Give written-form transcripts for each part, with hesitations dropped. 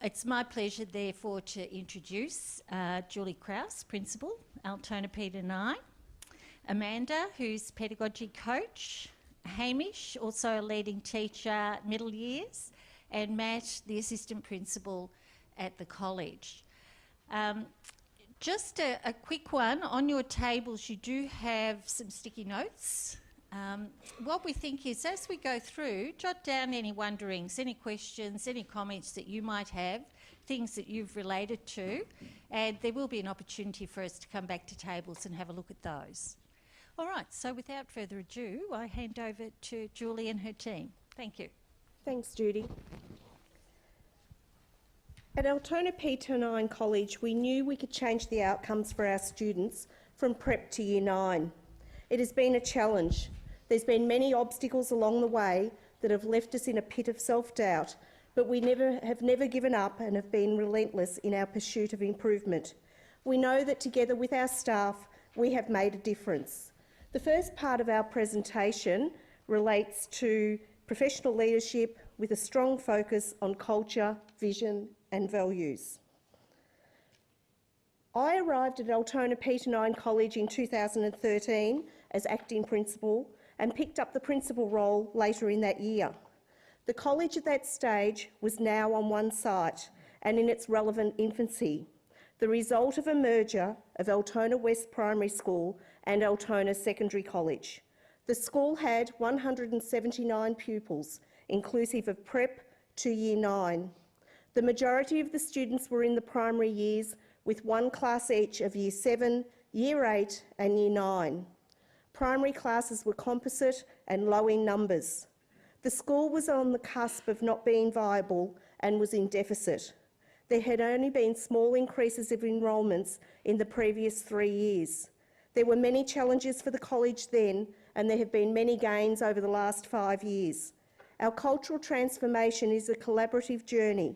It's my pleasure, therefore, to introduce Julie Krause, Principal, Altona P-9, Amanda, who's Pedagogy Coach, Hamish, also a leading teacher, middle years, and Matt, the Assistant Principal at the college. Just a quick one, on your tables you do have some sticky notes. What we think is, as we go through, jot down any wonderings, any questions, any comments that you might have, things that you've related to, and there will be an opportunity for us to come back to tables and have a look at those. All right, so without further ado, I hand over to Julie and her team. Thank you. Thanks, Judy. At Altona P-9 College, we knew we could change the outcomes for our students from prep to Year 9. It has been a challenge. There's been many obstacles along the way that have left us in a pit of self-doubt, but we have never given up and have been relentless in our pursuit of improvement. We know that together with our staff, we have made a difference. The first part of our presentation relates to professional leadership with a strong focus on culture, vision and values. I arrived at Altona P-9 College in 2013 as acting principal and picked up the principal role later in that year. The college at that stage was now on one site and in its relevant infancy, the result of a merger of Altona West Primary School and Altona Secondary College. The school had 179 pupils, inclusive of prep to Year 9. The majority of the students were in the primary years, with one class each of Year 7, Year 8 and Year 9. Primary classes were composite and low in numbers. The school was on the cusp of not being viable and was in deficit. There had only been small increases of enrolments in the previous 3 years. There were many challenges for the college then, and there have been many gains over the last 5 years. Our cultural transformation is a collaborative journey,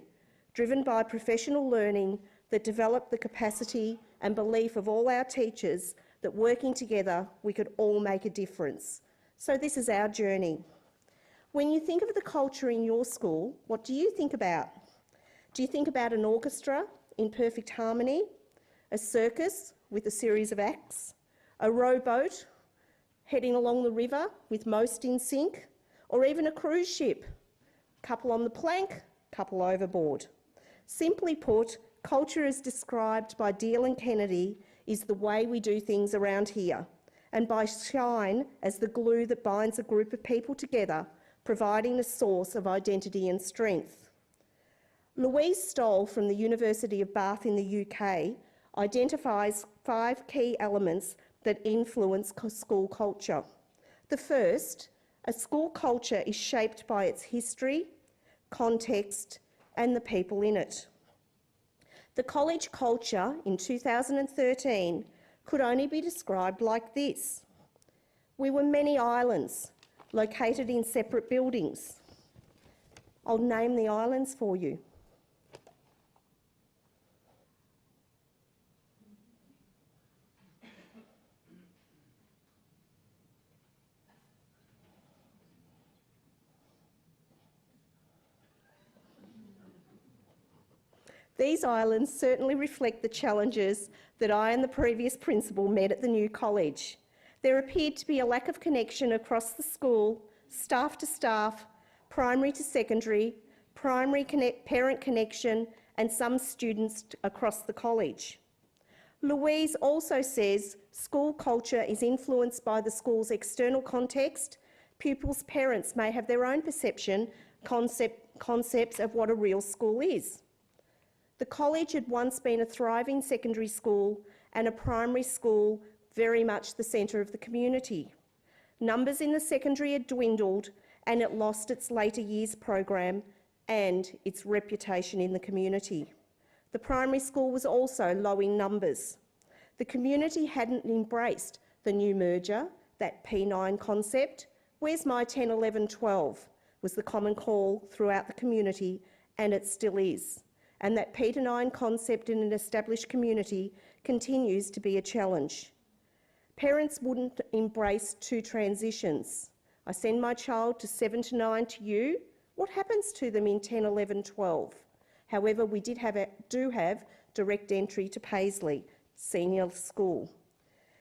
driven by professional learning that developed the capacity and belief of all our teachers that working together we could all make a difference. So this is our journey. When you think of the culture in your school, what do you think about? Do you think about an orchestra in perfect harmony, a circus with a series of acts, a rowboat heading along the river with most in sync, or even a cruise ship, couple on the plank, couple overboard? Simply put, culture as described by Deal and Kennedy is the way we do things around here, and by shine as the glue that binds a group of people together, providing a source of identity and strength. Louise Stoll from the University of Bath in the UK identifies 5 key elements that influence school culture. The first, a school culture is shaped by its history, context, and the people in it. The college culture in 2013 could only be described like this. We were many islands located in separate buildings. I'll name the islands for you. These islands certainly reflect the challenges that I and the previous principal met at the new college. There appeared to be a lack of connection across the school, staff to staff, primary to secondary, parent connection, and some students across the college. Louise also says school culture is influenced by the school's external context. Pupils' parents may have their own perception, concepts of what a real school is. The college had once been a thriving secondary school and a primary school very much the centre of the community. Numbers in the secondary had dwindled and it lost its later years program and its reputation in the community. The primary school was also low in numbers. The community hadn't embraced the new merger, that P9 concept. Where's my 10, 11, 12 was the common call throughout the community, and it still is. And that P9 concept in an established community continues to be a challenge. Parents wouldn't embrace 2 transitions. I send my child to 7 to 9 to you. What happens to them in 10, 11, 12? However, we do have direct entry to Paisley Senior School.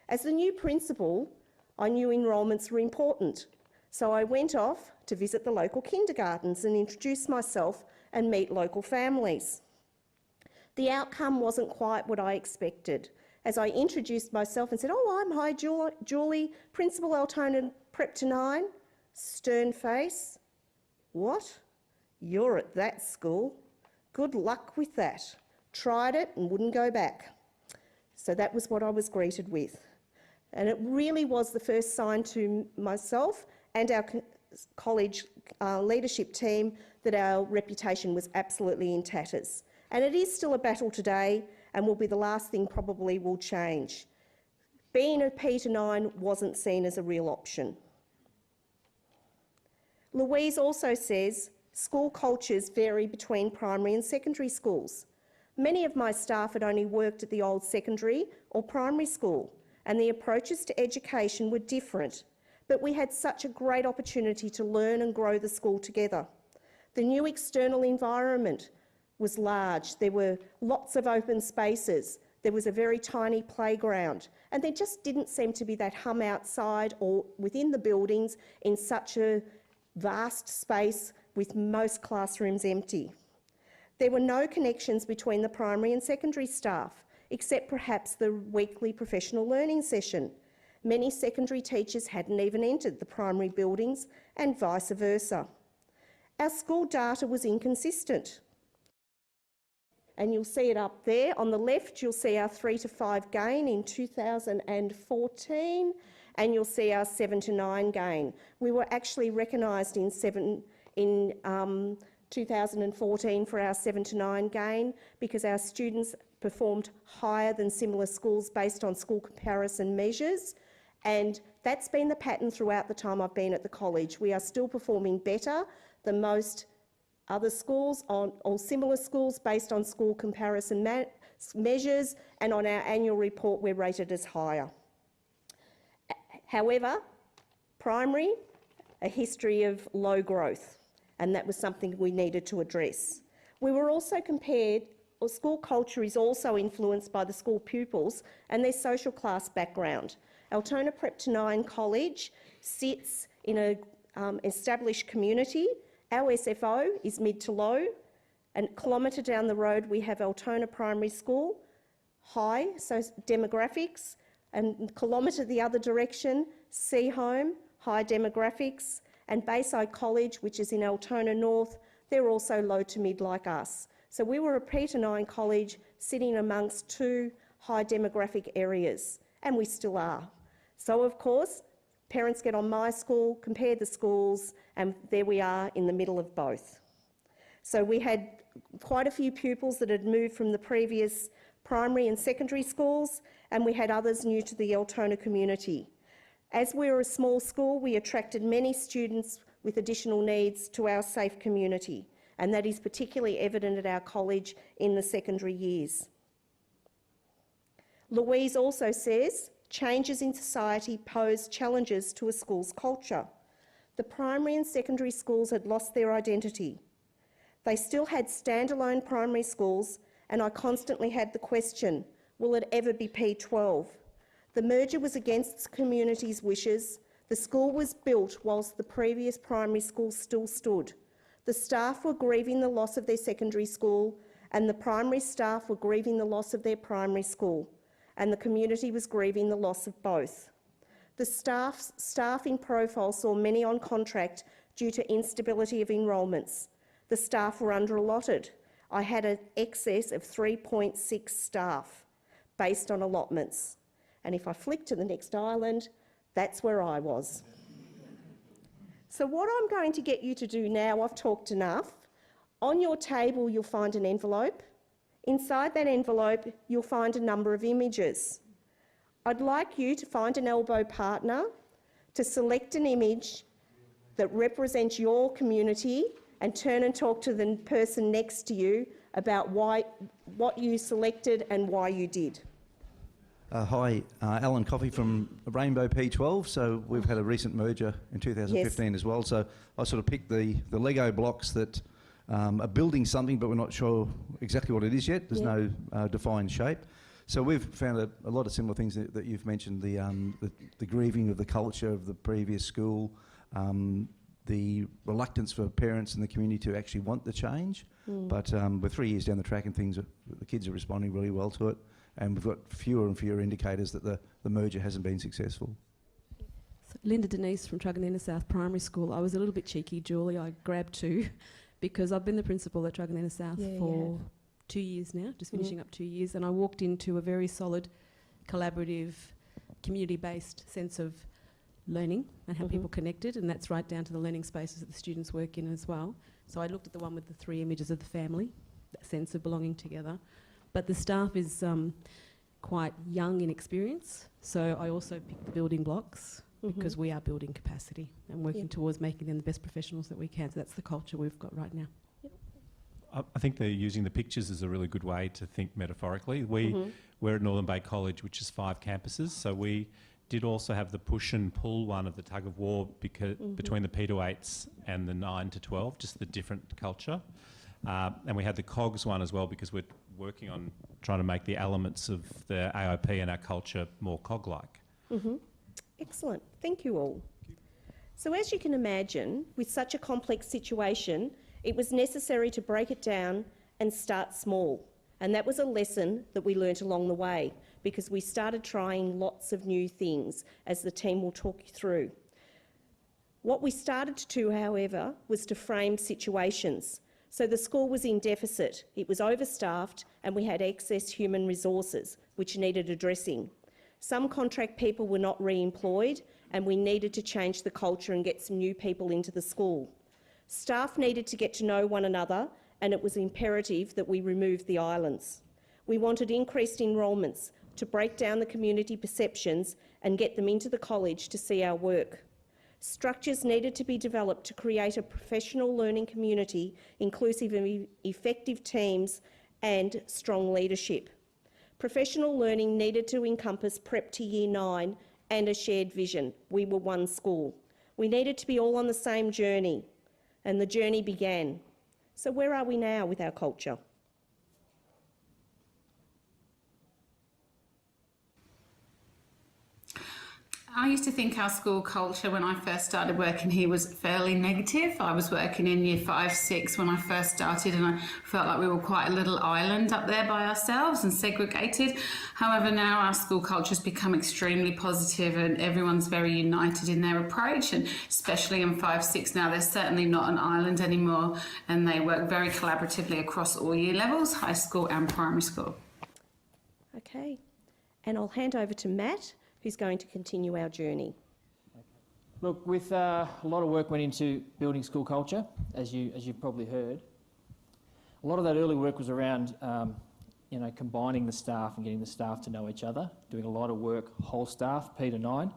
As the new principal, I knew enrolments were important, so I went off to visit the local kindergartens and introduce myself and meet local families. The outcome wasn't quite what I expected. As I introduced myself and said, "Oh, hi, Julie, Principal Altona P-9, stern face. What? You're at that school? Good luck with that. Tried it and wouldn't go back." So that was what I was greeted with. And it really was the first sign to myself and our college leadership team that our reputation was absolutely in tatters. And it is still a battle today and will be the last thing probably will change. Being a P-9 wasn't seen as a real option. Louise also says school cultures vary between primary and secondary schools. Many of my staff had only worked at the old secondary or primary school, and the approaches to education were different, but we had such a great opportunity to learn and grow the school together. The new external environment was large. There were lots of open spaces. There was a very tiny playground, and there just didn't seem to be that hum outside or within the buildings in such a vast space with most classrooms empty. There were no connections between the primary and secondary staff, except perhaps the weekly professional learning session. Many secondary teachers hadn't even entered the primary buildings, and vice versa. Our school data was inconsistent. And you'll see it up there. On the left, you'll see our 3 to 5 gain in 2014, and you'll see our 7 to 9 gain. We were actually recognised in 2014 for our 7 to 9 gain because our students performed higher than similar schools based on school comparison measures, and that's been the pattern throughout the time I've been at the college. We are still performing better than most other schools or similar schools based on school comparison measures, and on our annual report we're rated as higher. However, primary, a history of low growth, and that was something we needed to address. We were also compared, or school culture is also influenced by the school pupils and their social class background. Altona P-9 College sits in an established community. Our SFO is mid to low, and a kilometre down the road we have Altona Primary School, high, so demographics, and a kilometre the other direction, Seahome, high demographics, and Bayside College, which is in Altona North, they're also low to mid like us. So we were a P-9 college sitting amongst two high demographic areas, and we still are. So of course, parents get on my school, compare the schools, and there we are in the middle of both. So we had quite a few pupils that had moved from the previous primary and secondary schools, and we had others new to the Altona community. As we were a small school, we attracted many students with additional needs to our safe community, and that is particularly evident at our college in the secondary years. Louise also says, changes in society pose challenges to a school's culture. The primary and secondary schools had lost their identity. They still had standalone primary schools, and I constantly had the question, will it ever be P-12? The merger was against the community's wishes. The school was built whilst the previous primary school still stood. The staff were grieving the loss of their secondary school, and the primary staff were grieving the loss of their primary school, and the community was grieving the loss of both. The staff in profile saw many on contract due to instability of enrolments. The staff were under-allotted. I had an excess of 3.6 staff based on allotments. And if I flick to the next island, that's where I was. So what I'm going to get you to do now, I've talked enough. On your table, you'll find an envelope. Inside that envelope, you'll find a number of images. I'd like you to find an elbow partner, to select an image that represents your community, and turn and talk to the person next to you about what you selected and why you did. Hi, Alan Coffey from Rainbow P-12. So we've had a recent merger in 2015 as well. So I sort of picked the Lego blocks that are building something, but we're not sure exactly what it is yet. There's no defined shape. So we've found a lot of similar things that you've mentioned, the grieving of the culture of the previous school, the reluctance for parents and the community to actually want the change. But we're 3 years down the track and the kids are responding really well to it, and we've got fewer and fewer indicators that the merger hasn't been successful. So Linda Denise from Truganina South Primary School. I was a little bit cheeky, Julie. I grabbed two because I've been the principal at Truganina South for 2 years now, just finishing up 2 years, and I walked into a very solid, collaborative, community-based sense of learning and how people connected, and that's right down to the learning spaces that the students work in as well. So I looked at the one with the 3 images of the family, that sense of belonging together. But the staff is quite young in experience, so I also picked the building blocks because we are building capacity and working towards making them the best professionals that we can. So that's the culture we've got right now. I think they're using the pictures as a really good way to think metaphorically. We're at Northern Bay College, which is 5 campuses, so we did also have the push and pull one of the tug of war between the P-9s and the 9 to 12, just the different culture. And we had the COGS one as well because we're working on trying to make the elements of the AIP and our culture more COG-like. Excellent. Thank you all. So as you can imagine, with such a complex situation, it was necessary to break it down and start small. And that was a lesson that we learnt along the way because we started trying lots of new things, as the team will talk you through. What we started to do, however, was to frame situations. So the school was in deficit, it was overstaffed, and we had excess human resources, which needed addressing. Some contract people were not re-employed, and we needed to change the culture and get some new people into the school. Staff needed to get to know one another, and it was imperative that we remove the islands. We wanted increased enrolments to break down the community perceptions and get them into the college to see our work. Structures needed to be developed to create a professional learning community, inclusive of effective teams and strong leadership. Professional learning needed to encompass prep to year 9 and a shared vision. We were one school. We needed to be all on the same journey, and the journey began. So where are we now with our culture? I used to think our school culture when I first started working here was fairly negative. I was working in year 5, 6 when I first started, and I felt like we were quite a little island up there by ourselves and segregated. However, now our school culture has become extremely positive and everyone's very united in their approach, and especially in 5, 6 now, they're certainly not an island anymore, and they work very collaboratively across all year levels, high school and primary school. Okay, and I'll hand over to Matt, who's going to continue our journey. Look, with a lot of work went into building school culture, as you've probably heard. A lot of that early work was around, combining the staff and getting the staff to know each other, doing a lot of work, whole staff, P to 9,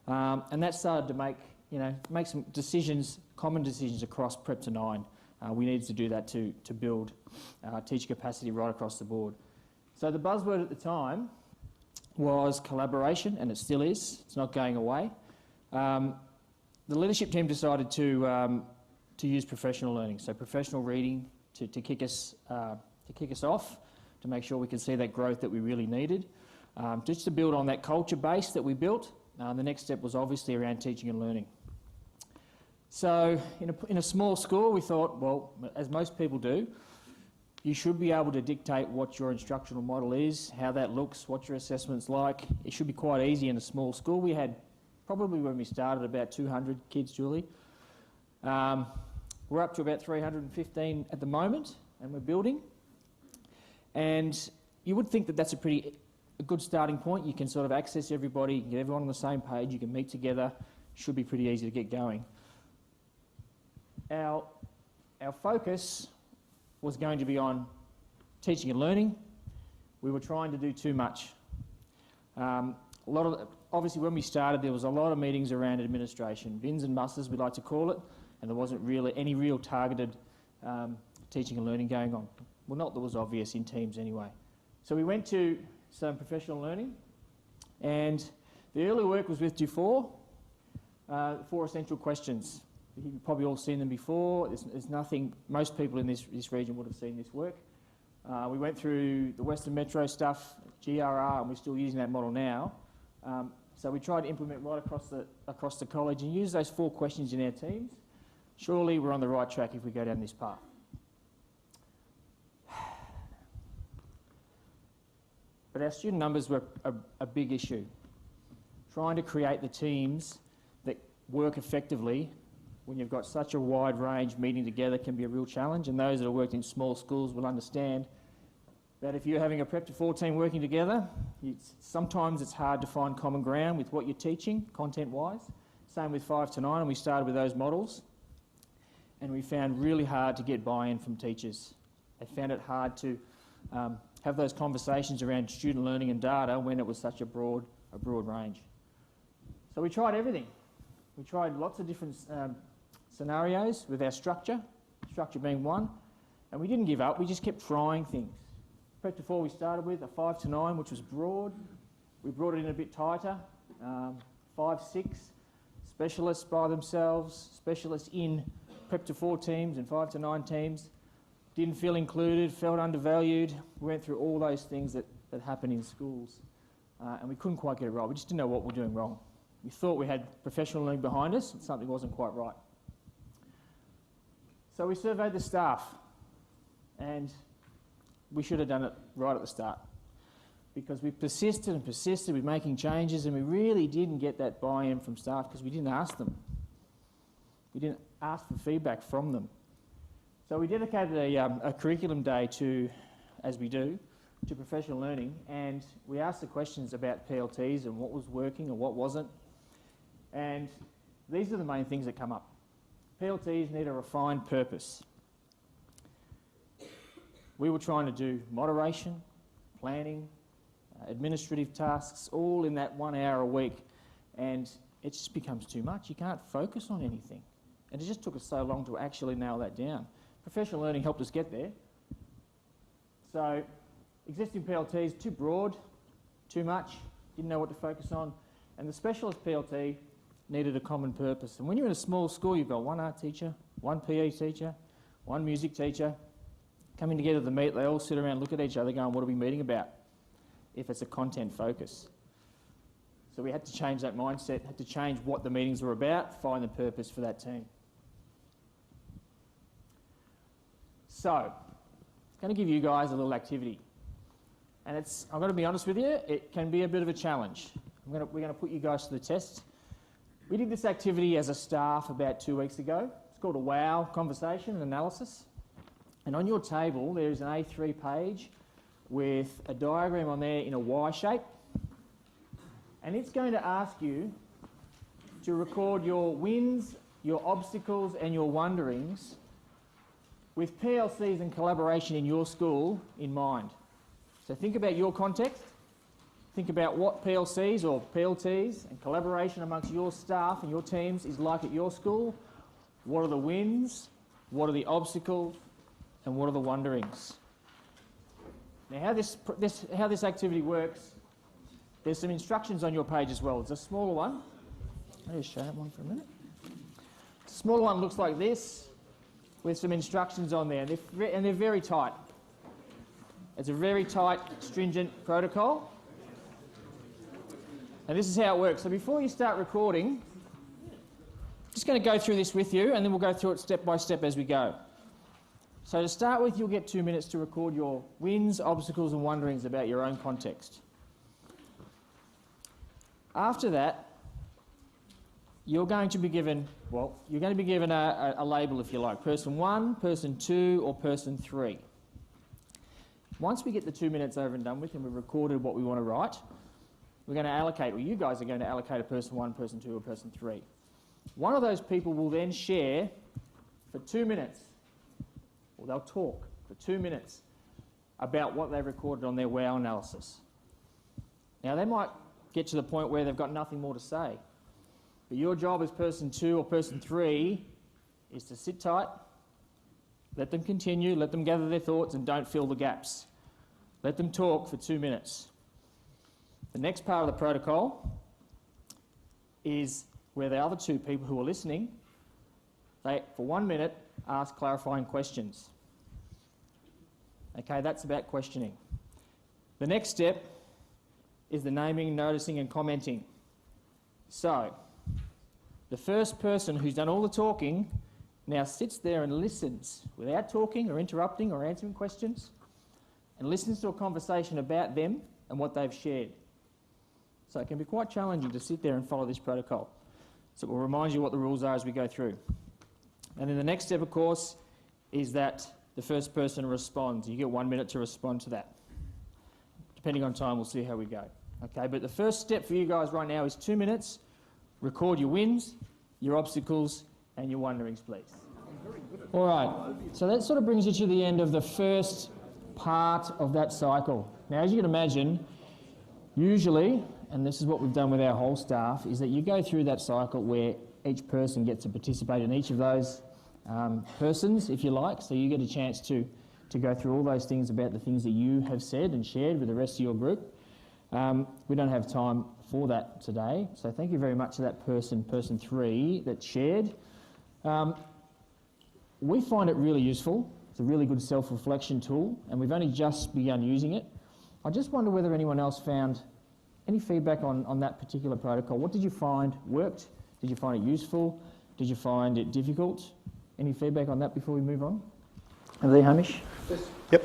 and that started to make some decisions, common decisions across prep to 9. We needed to do that to build teacher capacity right across the board. So the buzzword at the time was collaboration, and it still is. It's not going away. The leadership team decided to use professional learning, so professional reading to kick us off, to make sure we could see that growth that we really needed. Just to build on that culture base that we built, the next step was obviously around teaching and learning. So in a small school, we thought, well, as most people do, you should be able to dictate what your instructional model is, how that looks, what your assessment's like. It should be quite easy in a small school. We had probably, when we started, about 200 kids, Julie. We're up to about 315 at the moment, and we're building. And you would think that that's a good starting point. You can sort of access everybody, you can get everyone on the same page, you can meet together. Should be pretty easy to get going. Our focus was going to be on teaching and learning. We were trying to do too much. Obviously, when we started, there was a lot of meetings around administration, bins and buses, we like to call it, and there wasn't really any real targeted teaching and learning going on. Well, not that was obvious in teams anyway. So we went to some professional learning, and the early work was with Dufour, 4 essential questions. You've probably all seen them before. There's nothing, most people in this region would have seen this work. We went through the Western Metro stuff, GRR, and we're still using that model now. So we tried to implement right across the college and use those 4 questions in our teams. Surely we're on the right track if we go down this path. But our student numbers were a big issue. Trying to create the teams that work effectively when you've got such a wide range meeting together can be a real challenge, and those that have worked in small schools will understand that if you're having a Prep to 4 team working together, sometimes it's hard to find common ground with what you're teaching, content-wise. Same with 5 to 9, and we started with those models, and we found really hard to get buy-in from teachers. They found it hard to have those conversations around student learning and data when it was such a broad range. So we tried everything. We tried lots of different scenarios with our structure being one, and we didn't give up, we just kept trying things. Prep to 4 we started with, a 5 to 9, which was broad. We brought it in a bit tighter, 5, 6, specialists by themselves, specialists in Prep to 4 teams and 5 to 9 teams. Didn't feel included, felt undervalued. We went through all those things that happen in schools, and we couldn't quite get it right. We just didn't know what we were doing wrong. We thought we had professional learning behind us, and something wasn't quite right. So we surveyed the staff, and we should have done it right at the start, because we persisted and persisted with making changes, and we really didn't get that buy-in from staff because we didn't ask them. We didn't ask for feedback from them. So we dedicated a curriculum day to, as we do, to professional learning, and we asked the questions about PLTs and what was working and what wasn't. And these are the main things that come up. PLTs need a refined purpose. We were trying to do moderation, planning, administrative tasks, all in that 1 hour a week, and it just becomes too much. You can't focus on anything. And it just took us so long to actually nail that down. Professional learning helped us get there. So existing PLTs, too broad, too much, didn't know what to focus on, and the specialist PLT needed a common purpose. And when you're in a small school, you've got one art teacher, one PE teacher, one music teacher, coming together to meet, they all sit around, look at each other going, what are we meeting about? If it's a content focus. So we had to change that mindset, had to change what the meetings were about, find the purpose for that team. So, I'm going to give you guys a little activity. And I'm going to be honest with you, it can be a bit of a challenge. We're going to put you guys to the test. We did this activity as a staff about 2 weeks ago. It's called a WOW conversation and analysis. And on your table, there's an A3 page with a diagram on there in a Y shape. And it's going to ask you to record your wins, your obstacles, and your wonderings with PLCs and collaboration in your school in mind. So think about your context. Think about what PLCs or PLTs and collaboration amongst your staff and your teams is like at your school. What are the wins? What are the obstacles? And what are the wonderings? Now, how this activity works, there's some instructions on your page as well. It's a smaller one. I'll just show that one for a minute. The smaller one looks like this, with some instructions on there, and they're very tight. It's a very tight, stringent protocol. And this is how it works. So before you start recording, I'm just going to go through this with you, and then we'll go through it step by step as we go. So to start with, you'll get 2 minutes to record your wins, obstacles and wonderings about your own context. After that, you're going to be given a label, if you like, person 1, person 2 or person 3. Once we get the 2 minutes over and done with and we've recorded what we want to write, we're going to allocate, or you guys are going to allocate a person 1, person 2 or person 3. One of those people will then share for 2 minutes, or they'll talk for 2 minutes about what they've recorded on their WOW analysis. Now they might get to the point where they've got nothing more to say, but your job as person 2 or person 3 is to sit tight, let them continue, let them gather their thoughts and don't fill the gaps. Let them talk for 2 minutes. The next part of the protocol is where the other 2 people who are listening They, for 1 minute, ask clarifying questions. Okay, that's about questioning. The next step is the naming, noticing and commenting. So, the first person who's done all the talking now sits there and listens without talking or interrupting or answering questions, and listens to a conversation about them and what they've shared. So it can be quite challenging to sit there and follow this protocol. So we'll remind you what the rules are as we go through. And then the next step, of course, is that the first person responds. You get 1 minute to respond to that. Depending on time, we'll see how we go. Okay, but the first step for you guys right now is 2 minutes. Record your wins, your obstacles, and your wonderings, please. All right, so that sort of brings you to the end of the first part of that cycle. Now, as you can imagine, usually, and this is what we've done with our whole staff, is that you go through that cycle where each person gets to participate in each of those persons, if you like, so you get a chance to go through all those things about the things that you have said and shared with the rest of your group. We don't have time for that today, so thank you very much to that person 3, that shared. We find it really useful. It's a really good self-reflection tool, and we've only just begun using it. I just wonder whether anyone else found any feedback on that particular protocol. What did you find worked? Did you find it useful? Did you find it difficult? Any feedback on that before we move on? Over there, Hamish? Yep.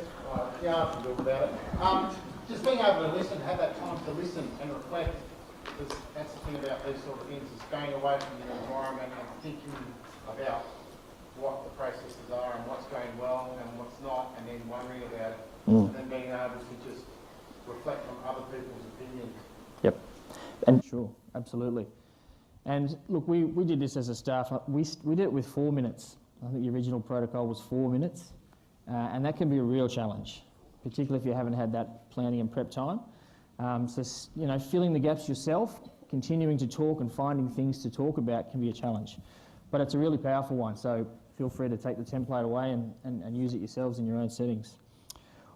Yeah, I can do about it. Just being able to listen, have that time to listen and reflect. That's the thing about these sort of things, is going away from your environment and thinking about what the processes are and what's going well and what's not, and then wondering about it, and then being able to just reflect on other people's opinions. Yep. And sure, absolutely. And look, we did this as a staff. We did it with 4 minutes. I think the original protocol was 4 minutes, and that can be a real challenge, particularly if you haven't had that planning and prep time. So, you know, filling the gaps yourself, continuing to talk and finding things to talk about can be a challenge. But it's a really powerful one, so feel free to take the template away and use it yourselves in your own settings.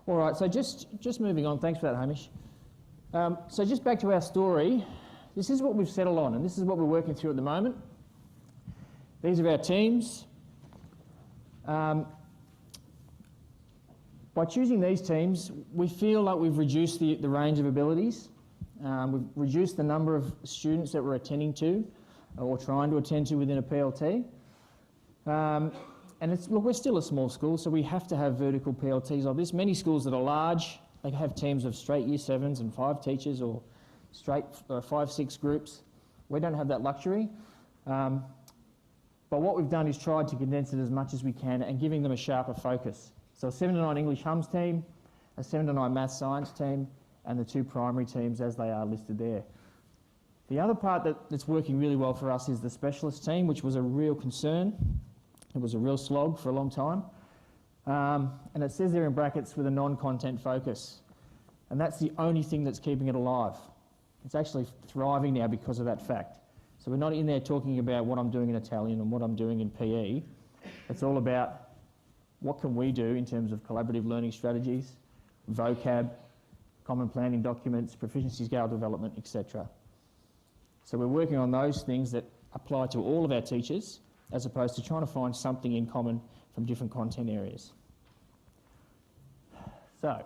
All right, so just moving on. Thanks for that, Hamish. So just back to our story. This is what we've settled on, and this is what we're working through at the moment. These are our teams. By choosing these teams, we feel like we've reduced the range of abilities. We've reduced the number of students that we're attending to or trying to attend to within a PLT. And look, we're still a small school, so we have to have vertical PLTs like this. Many schools that are large, they have teams of straight year 7s and 5 teachers, or straight 5-6 groups. We don't have that luxury. But what we've done is tried to condense it as much as we can and giving them a sharper focus. So a 7 to 9 English Hums team, a 7 to 9 Maths Science team, and the 2 primary teams as they are listed there. The other part that's working really well for us is the specialist team, which was a real concern. It was a real slog for a long time. And it says there in brackets with a non-content focus. And that's the only thing that's keeping it alive. It's actually thriving now because of that fact. So we're not in there talking about what I'm doing in Italian and what I'm doing in PE. It's all about what can we do in terms of collaborative learning strategies, vocab, common planning documents, proficiency scale development, etc. So we're working on those things that apply to all of our teachers, as opposed to trying to find something in common from different content areas. So, I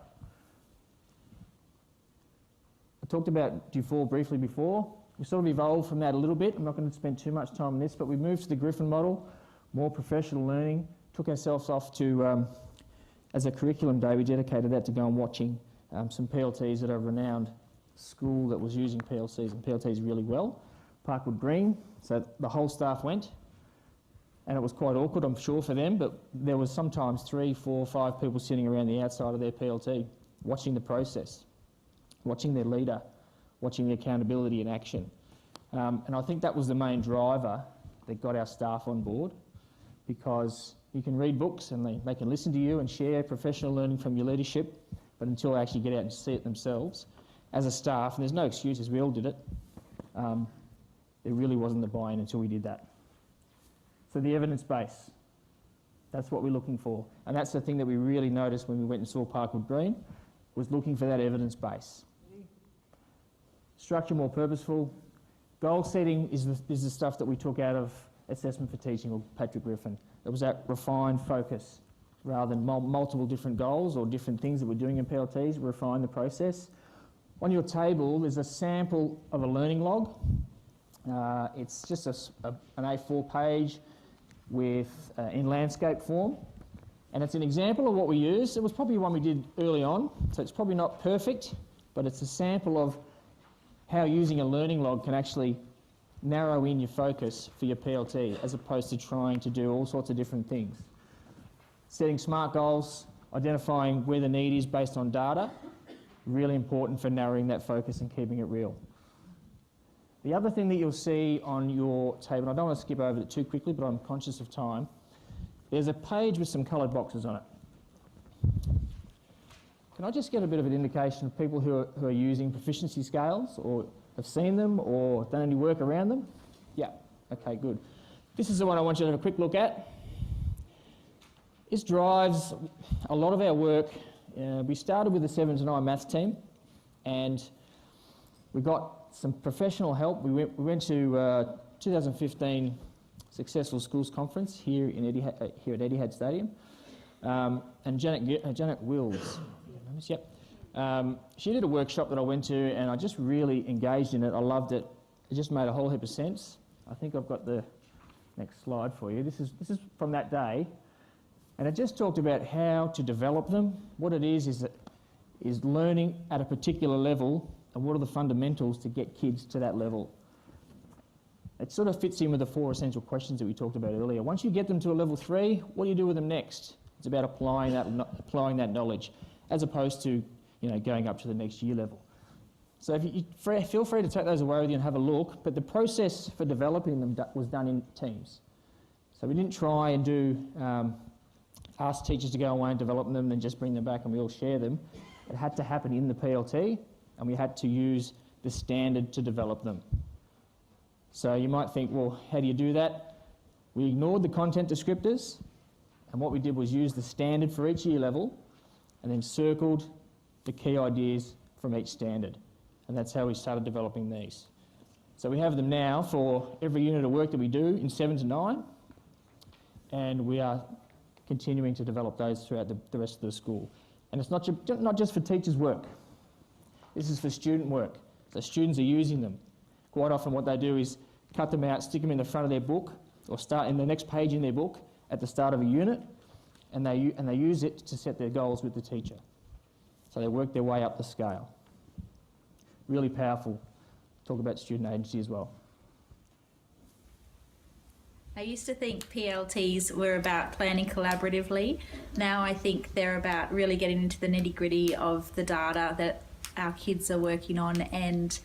talked about Dufour briefly before. We sort of evolved from that a little bit. I'm not going to spend too much time on this, but we moved to the Griffin model, more professional learning, took ourselves off to, as a curriculum day, we dedicated that to go and watching some PLTs at a renowned school that was using PLCs and PLTs really well, Parkwood Green. So the whole staff went, and it was quite awkward, I'm sure, for them, but there was sometimes 3, 4, 5 people sitting around the outside of their PLT, watching the process, watching their leader, watching the accountability in action. And I think that was the main driver that got our staff on board, because you can read books and they can listen to you and share professional learning from your leadership, but until they actually get out and see it themselves, as a staff, and there's no excuses, we all did it, there really wasn't the buy-in until we did that. So the evidence base, that's what we're looking for. And that's the thing that we really noticed when we went and saw Parkwood Green, was looking for that evidence base. Structure more purposeful. Goal setting is the stuff that we took out of assessment for teaching, or Patrick Griffin. It was that refined focus rather than multiple different goals or different things that we're doing in PLTs, refine the process. On your table, there's a sample of a learning log. It's just an A4 page with in landscape form. And it's an example of what we used. It was probably one we did early on, so it's probably not perfect, but it's a sample of how using a learning log can actually narrow in your focus for your PLT, as opposed to trying to do all sorts of different things. Setting SMART goals, identifying where the need is based on data, really important for narrowing that focus and keeping it real. The other thing that you'll see on your table, and I don't want to skip over it too quickly, but I'm conscious of time, there's a page with some coloured boxes on it. Can I just get a bit of an indication of people who are using proficiency scales, or have seen them, or done any work around them? Yeah, okay, good. This is the one I want you to have a quick look at. This drives a lot of our work. We started with the 7 to 9 maths team, and we got some professional help. We went to 2015 Successful Schools Conference here at Etihad Stadium, and Janet Wills, yep. She did a workshop that I went to, and I just really engaged in it. I loved it. It just made a whole heap of sense. I think I've got the next slide for you. This is from that day, and it just talked about how to develop them. What it is learning at a particular level, and what are the fundamentals to get kids to that level. It sort of fits in with the 4 essential questions that we talked about earlier. Once you get them to a level 3, what do you do with them next? It's about applying that knowledge, as opposed to going up to the next year level. So if you feel free to take those away with you and have a look, but the process for developing them was done in teams. So we didn't try and ask teachers to go away and develop them and just bring them back and we all share them. It had to happen in the PLT, and we had to use the standard to develop them. So you might think, well, how do you do that? We ignored the content descriptors, and what we did was use the standard for each year level and then circled the key ideas from each standard. And that's how we started developing these. So we have them now for every unit of work that we do in 7 to 9, and we are continuing to develop those throughout the rest of the school. And it's not just for teachers' work. This is for student work. So students are using them. Quite often what they do is cut them out, stick them in the front of their book, or start in the next page in their book at the start of a unit, and they use it to set their goals with the teacher. So they work their way up the scale. Really powerful. Talk about student agency as well. I used to think PLTs were about planning collaboratively. Now I think they're about really getting into the nitty-gritty of the data that our kids are working on and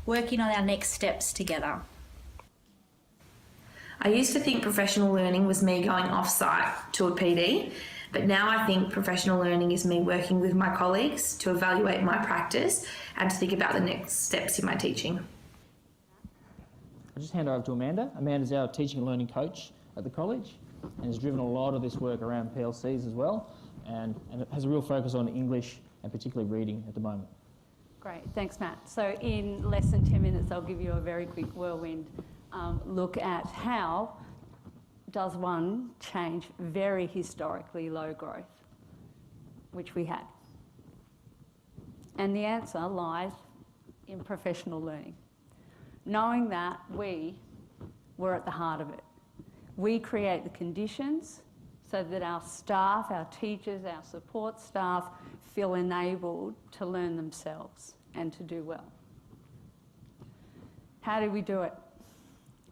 working on our next steps together. I used to think professional learning was me going off-site to a PD, but now I think professional learning is me working with my colleagues to evaluate my practice and to think about the next steps in my teaching. I'll just hand over to Amanda. Amanda's our teaching and learning coach at the college and has driven a lot of this work around PLCs as well, and it has a real focus on English and particularly reading at the moment. Great, thanks Matt. So in less than 10 minutes I'll give you a very quick whirlwind look at how does one change very historically low growth, which we had. And the answer lies in professional learning. Knowing that we were at the heart of it. We create the conditions so that our staff, our teachers, our support staff feel enabled to learn themselves and to do well. How did we do it?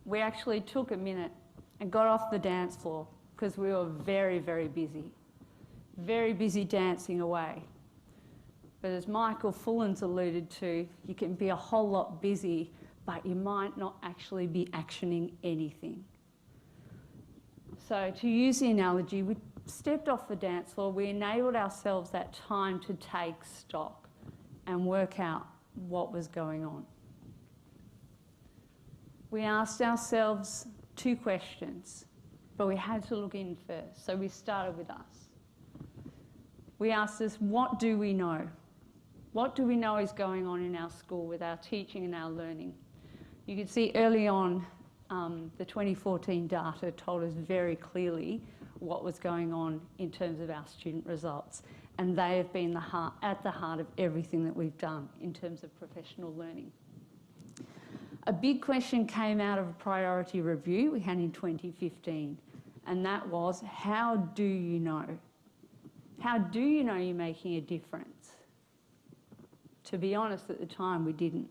We actually took a minute and got off the dance floor because we were very, very busy dancing away. But as Michael Fullen's alluded to, you can be a whole lot busy, but you might not actually be actioning anything. So to use the analogy, we stepped off the dance floor, we enabled ourselves that time to take stock and work out what was going on. We asked ourselves 2 questions, but we had to look in first, so we started with us. We asked us, what do we know? What do we know is going on in our school with our teaching and our learning? You can see early on, The 2014 data told us very clearly what was going on in terms of our student results, and they have been at the heart of everything that we've done in terms of professional learning. A big question came out of a priority review we had in 2015, and that was, how do you know? How do you know you're making a difference? To be honest, at the time we didn't.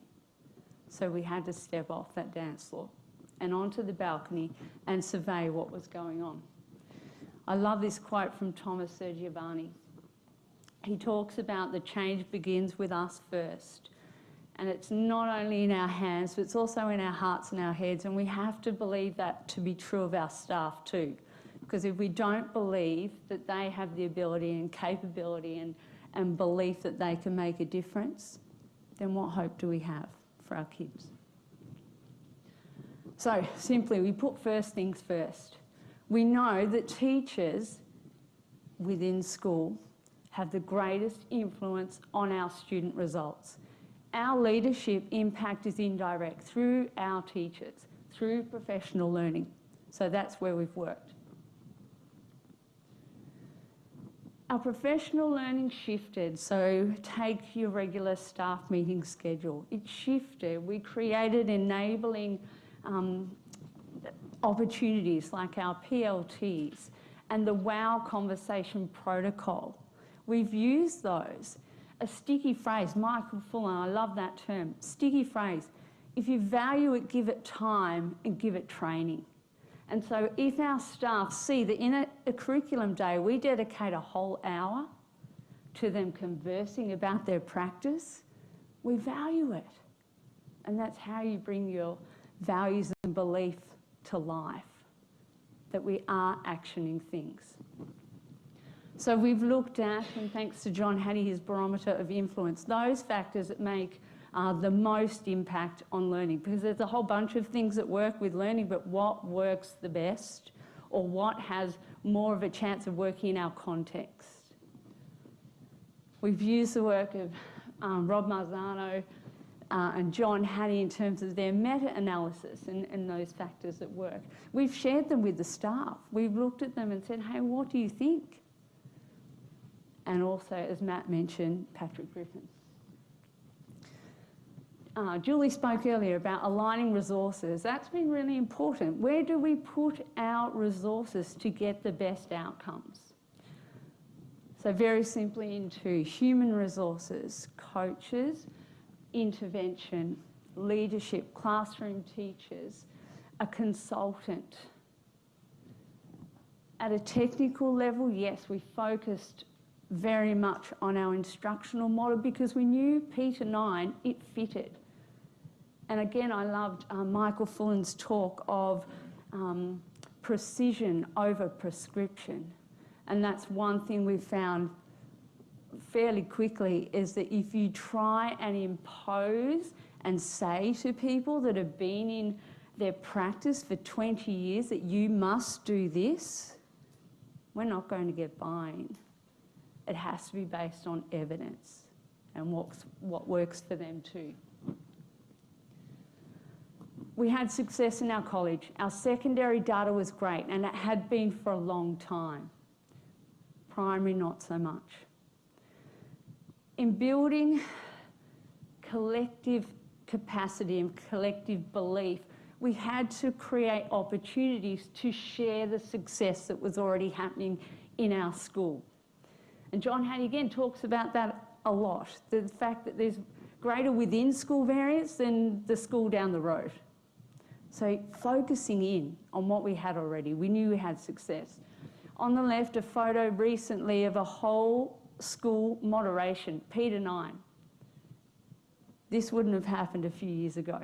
So we had to step off that dance floor and onto the balcony and survey what was going on. I love this quote from Thomas Sergiovanni. He talks about the change begins with us first. And it's not only in our hands, but it's also in our hearts and our heads. And we have to believe that to be true of our staff too. Because if we don't believe that they have the ability and capability and belief that they can make a difference, then what hope do we have for our kids? So simply, we put first things first. We know that teachers within school have the greatest influence on our student results. Our leadership impact is indirect through our teachers, through professional learning. So that's where we've worked. Our professional learning shifted, so take your regular staff meeting schedule. It shifted. We created enabling opportunities like our PLTs and the WOW conversation protocol. We've used those. A sticky phrase, Michael Fuller, I love that term, sticky phrase. If you value it, give it time and give it training. And so if our staff see that in a curriculum day, we dedicate a whole hour to them conversing about their practice, we value it. And that's how you bring your values and belief to life, that we are actioning things. So we've looked at, and thanks to John Hattie, his barometer of influence, those factors that make the most impact on learning, because there's a whole bunch of things that work with learning, but what works the best or what has more of a chance of working in our context? We've used the work of Rob Marzano and John Hattie in terms of their meta-analysis and those factors that work. We've shared them with the staff. We've looked at them and said, hey, what do you think? And also, as Matt mentioned, Patrick Griffin. Julie spoke earlier about aligning resources. That's been really important. Where do we put our resources to get the best outcomes? So very simply into human resources, coaches, intervention, leadership, classroom teachers, a consultant. At a technical level, yes, we focused very much on our instructional model because we knew P-9, it fitted. And again, I loved Michael Fullen's talk of precision over prescription. And that's one thing we found fairly quickly, is that if you try and impose and say to people that have been in their practice for 20 years that you must do this, we're not going to get buy-in. It has to be based on evidence and what works for them too. We had success in our college. Our secondary data was great, and it had been for a long time. Primary, not so much. In building collective capacity and collective belief, we had to create opportunities to share the success that was already happening in our school. And John Hattie again talks about that a lot, the fact that there's greater within school variance than the school down the road. So focusing in on what we had already, we knew we had success. On the left, a photo recently of a whole school moderation, P-9. This wouldn't have happened a few years ago.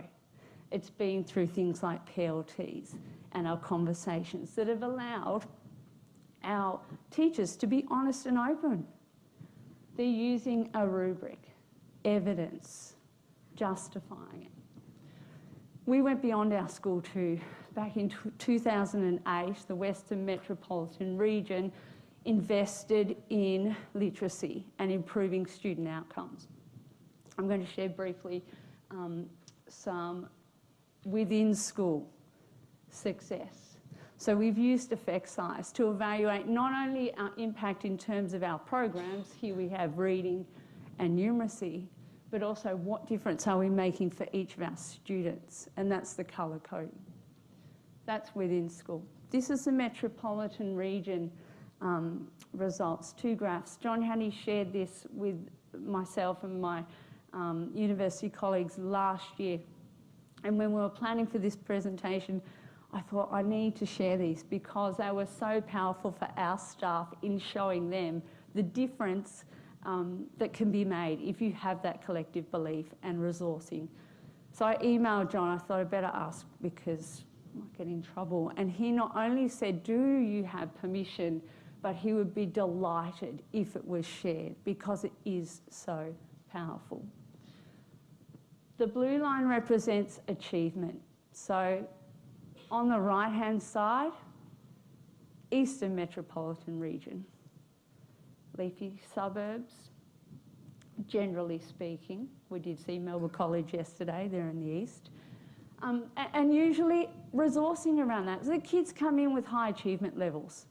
It's been through things like PLTs and our conversations that have allowed our teachers to be honest and open. They're using a rubric, evidence, justifying it. We went beyond our school too. Back in 2008, the Western Metropolitan Region invested in literacy and improving student outcomes. I'm going to share briefly some within school success. So we've used effect size to evaluate not only our impact in terms of our programs, here we have reading and numeracy, but also what difference are we making for each of our students, and that's the colour coding. That's within school. This is the metropolitan region results, 2 graphs. John Hattie shared this with myself and my university colleagues last year, and when we were planning for this presentation, I thought I need to share these because they were so powerful for our staff in showing them the difference that can be made if you have that collective belief and resourcing. So I emailed John. I thought I'd better ask because I might get in trouble. And he not only said, do you have permission, but he would be delighted if it was shared because it is so powerful. The blue line represents achievement. So on the right-hand side, Eastern Metropolitan Region. Leafy suburbs, generally speaking. We did see Melbourne College yesterday, they're in the east. And usually resourcing around that. So the kids come in with high achievement levels.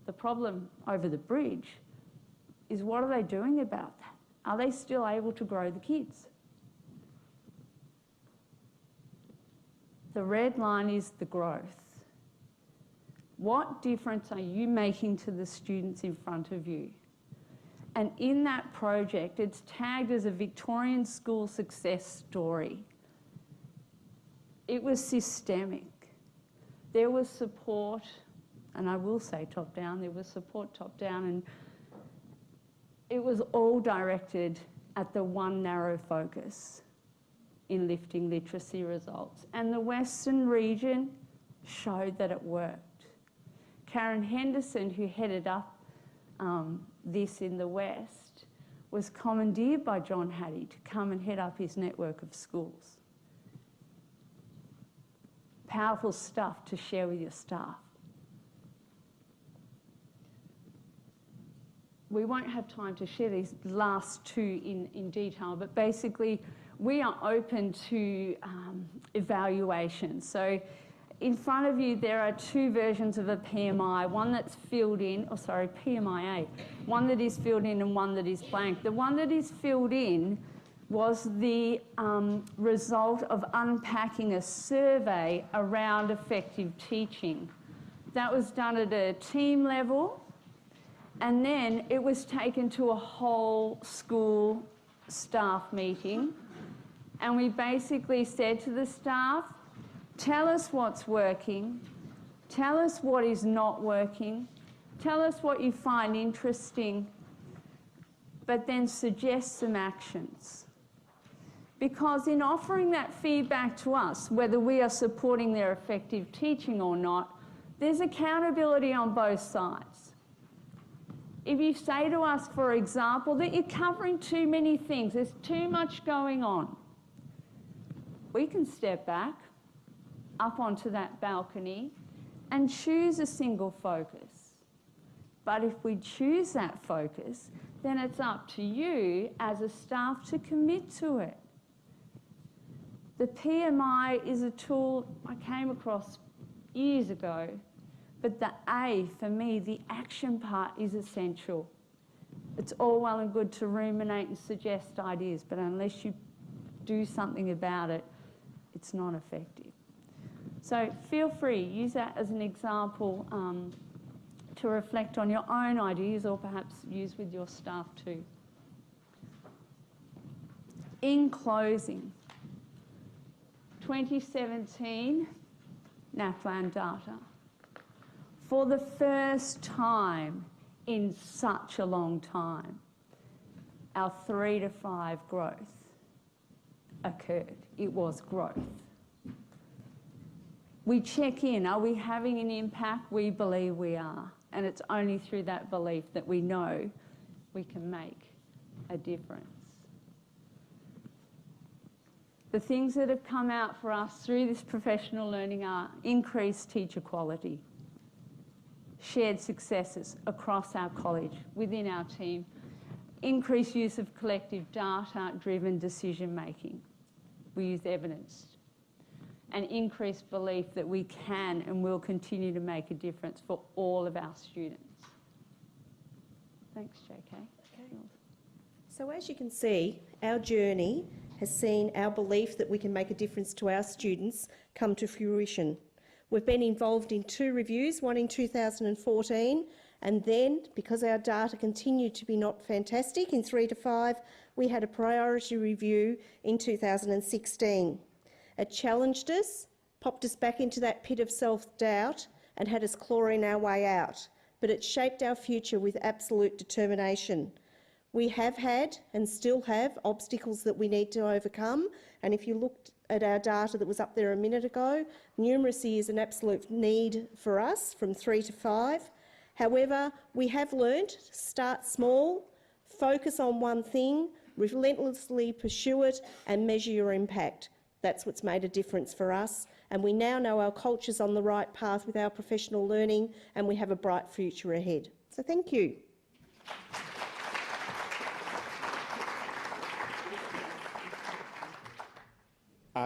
The problem over the bridge is what are they doing about that? Are they still able to grow the kids? The red line is the growth. What difference are you making to the students in front of you? And in that project, it's tagged as a Victorian school success story. It was systemic. There was support, and I will say top-down, there was support top-down, and it was all directed at the one narrow focus in lifting literacy results. And the Western region showed that it worked. Karen Henderson, who headed up this in the West, was commandeered by John Hattie to come and head up his network of schools. Powerful stuff to share with your staff. We won't have time to share these last two in detail, but basically we are open to evaluation. So in front of you, there are 2 versions of a PMI, one that's filled in, PMIA, one that is filled in and one that is blank. The one that is filled in was the result of unpacking a survey around effective teaching. That was done at a team level, and then it was taken to a whole school staff meeting, and we basically said to the staff, tell us what's working, tell us what is not working, tell us what you find interesting, but then suggest some actions. Because in offering that feedback to us, whether we are supporting their effective teaching or not, there's accountability on both sides. If you say to us, for example, that you're covering too many things, there's too much going on, we can step back up onto that balcony and choose a single focus. But if we choose that focus, then it's up to you as a staff to commit to it. The PMI is a tool I came across years ago, but the A, for me, the action part is essential. It's all well and good to ruminate and suggest ideas, but unless you do something about it, it's not effective. So feel free, use that as an example to reflect on your own ideas or perhaps use with your staff too. In closing, 2017 NAPLAN data. For the first time in such a long time, our 3 to 5 growth occurred. It was growth. We check in, are we having an impact? We believe we are. And it's only through that belief that we know we can make a difference. The things that have come out for us through this professional learning are increased teacher quality, shared successes across our college, within our team, increased use of collective data-driven decision making. We use evidence. and increased belief that we can and will continue to make a difference for all of our students. Thanks, JK. So as you can see, our journey has seen our belief that we can make a difference to our students come to fruition. We've been involved in 2 reviews, one in 2014, and then, because our data continued to be not fantastic in 3 to 5, we had a priority review in 2016. It challenged us, popped us back into that pit of self-doubt and had us clawing our way out, but it shaped our future with absolute determination. We have had and still have obstacles that we need to overcome, and if you looked at our data that was up there a minute ago, numeracy is an absolute need for us from 3 to 5. However, we have learnt start small, focus on one thing, relentlessly pursue it and measure your impact. That's what's made a difference for us, and we now know our culture's on the right path with our professional learning and we have a bright future ahead. So thank you.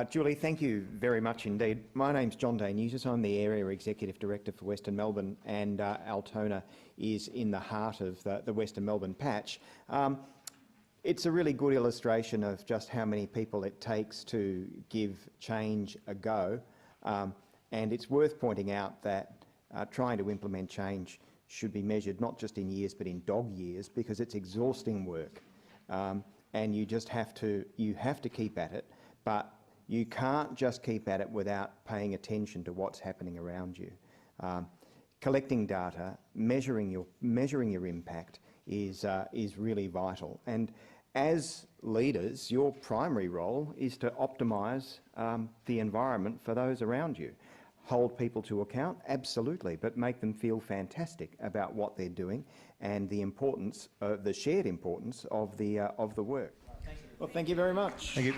Julie, thank you very much indeed. My name's John Day-Newsis. I'm the Area Executive Director for Western Melbourne, and Altona is in the heart of the Western Melbourne patch. It's a really good illustration of just how many people it takes to give change a go, and it's worth pointing out that trying to implement change should be measured not just in years but in dog years, because it's exhausting work, and you have to keep at it, but you can't just keep at it without paying attention to what's happening around you. Collecting data, measuring your impact is really vital. And as leaders, your primary role is to optimise the environment for those around you. Hold people to account, absolutely, but make them feel fantastic about what they're doing and the importance, the shared importance of the work. Well, thank you very much. Thank you.